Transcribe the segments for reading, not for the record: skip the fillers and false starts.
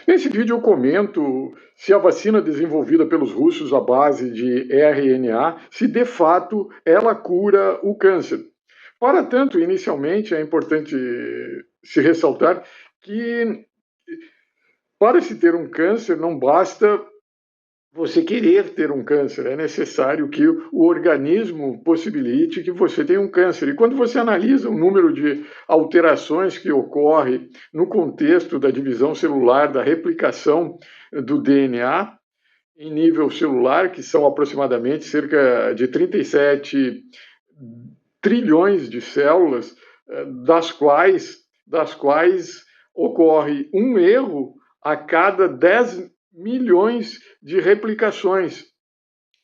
Nesse vídeo eu comento se a vacina desenvolvida pelos russos à base de RNA, se de fato ela cura o câncer. Para tanto, inicialmente é importante se ressaltar que para se ter um câncer não basta você querer ter um câncer, é necessário que o organismo possibilite que você tenha um câncer. E quando você analisa o número de alterações que ocorre no contexto da divisão celular, da replicação do DNA em nível celular, que são aproximadamente cerca de 37 trilhões de células, das quais ocorre um erro a cada 10 milhões de replicações,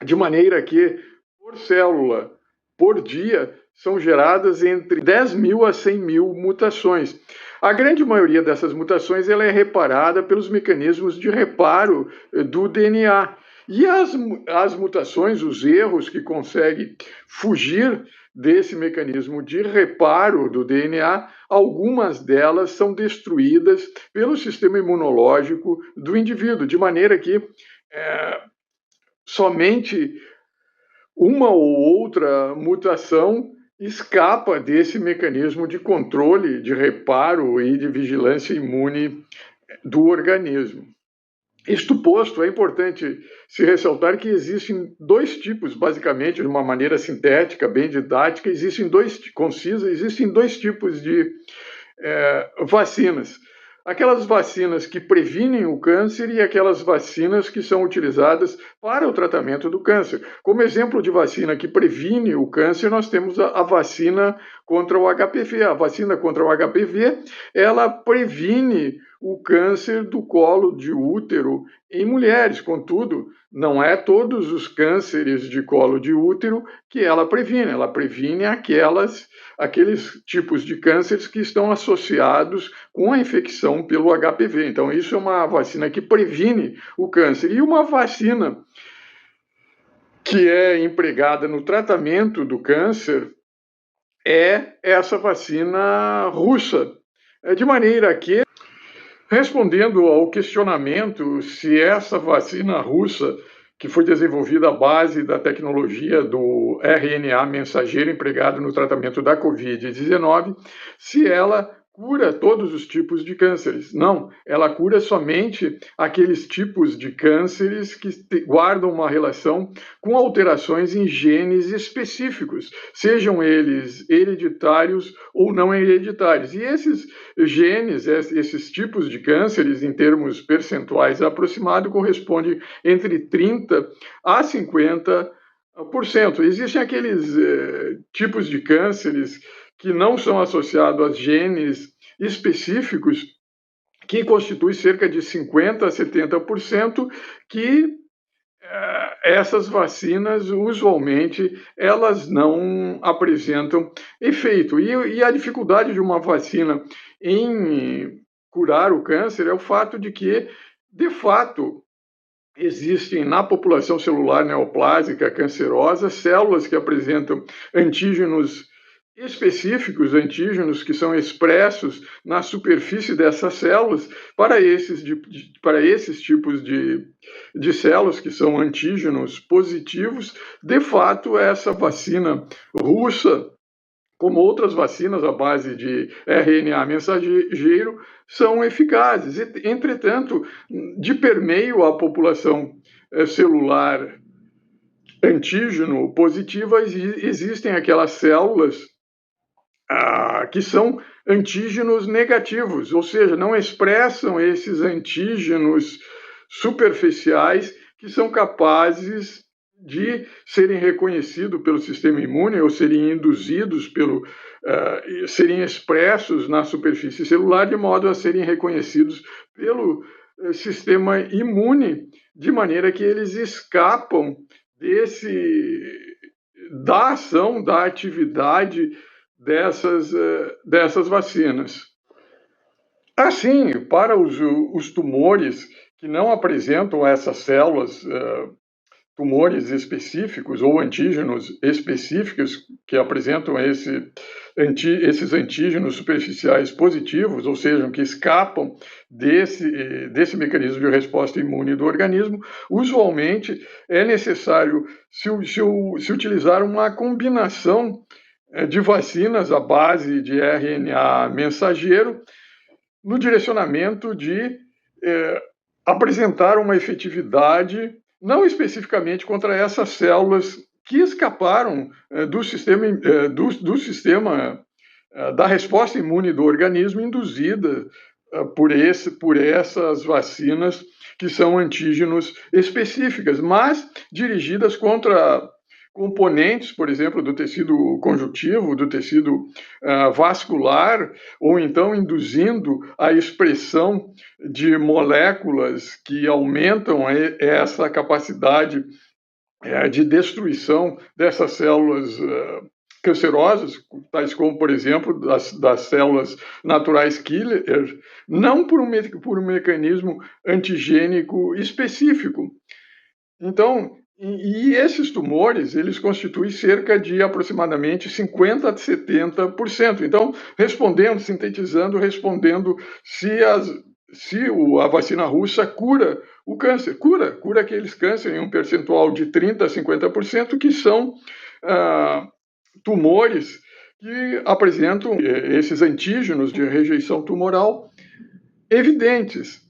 de maneira que, por célula, por dia, são geradas entre 10 mil a 100 mil mutações. A grande maioria dessas mutações ela é reparada pelos mecanismos de reparo do DNA. E as mutações, os erros que conseguem fugir desse mecanismo de reparo do DNA, algumas delas são destruídas pelo sistema imunológico do indivíduo, de maneira que somente uma ou outra mutação escapa desse mecanismo de controle, de reparo e de vigilância imune do organismo. Isto posto, é importante se ressaltar que existem dois tipos, basicamente, de uma maneira sintética, bem didática, existem dois tipos de vacinas. Aquelas vacinas que previnem o câncer e aquelas vacinas que são utilizadas para o tratamento do câncer. Como exemplo de vacina que previne o câncer, nós temos a vacina contra o HPV. A vacina contra o HPV, ela previne o câncer do colo de útero em mulheres. Contudo, não é todos os cânceres de colo de útero que ela previne aqueles tipos de cânceres que estão associados com a infecção pelo HPV. Então, isso é uma vacina que previne o câncer. E uma vacina que é empregada no tratamento do câncer é essa vacina russa. De maneira que, respondendo ao questionamento se essa vacina russa, que foi desenvolvida à base da tecnologia do RNA mensageiro empregado no tratamento da Covid-19, se ela cura todos os tipos de cânceres. Não, ela cura somente aqueles tipos de cânceres que guardam uma relação com alterações em genes específicos, sejam eles hereditários ou não hereditários. E esses genes, esses tipos de cânceres, em termos percentuais aproximados, correspondem entre 30% a 50%. Existem aqueles tipos de cânceres que não são associados a genes específicos, que constitui cerca de 50% a 70%, que essas vacinas, usualmente, elas não apresentam efeito. E a dificuldade de uma vacina em curar o câncer é o fato de que, de fato, existem na população celular neoplásica cancerosa células que apresentam antígenos específicos, antígenos que são expressos na superfície dessas células para esses tipos de células que são antígenos positivos. De fato, essa vacina russa, como outras vacinas à base de RNA mensageiro, são eficazes. Entretanto, de permeio à população celular antígeno positiva, existem aquelas células que são antígenos negativos, ou seja, não expressam esses antígenos superficiais que são capazes de serem reconhecidos pelo sistema imune ou serem induzidos serem expressos na superfície celular de modo a serem reconhecidos pelo sistema imune, de maneira que eles escapam da ação, da atividade dessas vacinas. Assim, para os tumores que não apresentam essas células tumores específicos ou antígenos específicos que apresentam esses antígenos superficiais positivos, ou seja, que escapam desse mecanismo de resposta imune do organismo, usualmente é necessário se utilizar uma combinação de vacinas à base de RNA mensageiro no direcionamento de apresentar uma efetividade não especificamente contra essas células que escaparam do sistema da resposta imune do organismo induzida por essas vacinas que são antígenos específicas, mas dirigidas contra componentes, por exemplo, do tecido conjuntivo, do tecido vascular, ou então induzindo a expressão de moléculas que aumentam essa capacidade de destruição dessas células cancerosas, tais como, por exemplo, das células naturais killer, não por um mecanismo antigênico específico. Então, e esses tumores, eles constituem cerca de aproximadamente 50% a 70%. Então, sintetizando, respondendo se a vacina russa cura o câncer. Cura aqueles cânceres em um percentual de 30% a 50%, que são tumores que apresentam esses antígenos de rejeição tumoral evidentes.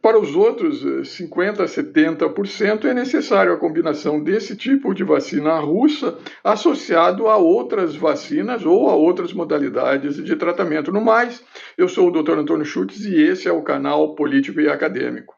Para os outros 50% a 70% é necessário a combinação desse tipo de vacina russa associado a outras vacinas ou a outras modalidades de tratamento. No mais, eu sou o Dr. Antônio Schutz e esse é o canal Político e Acadêmico.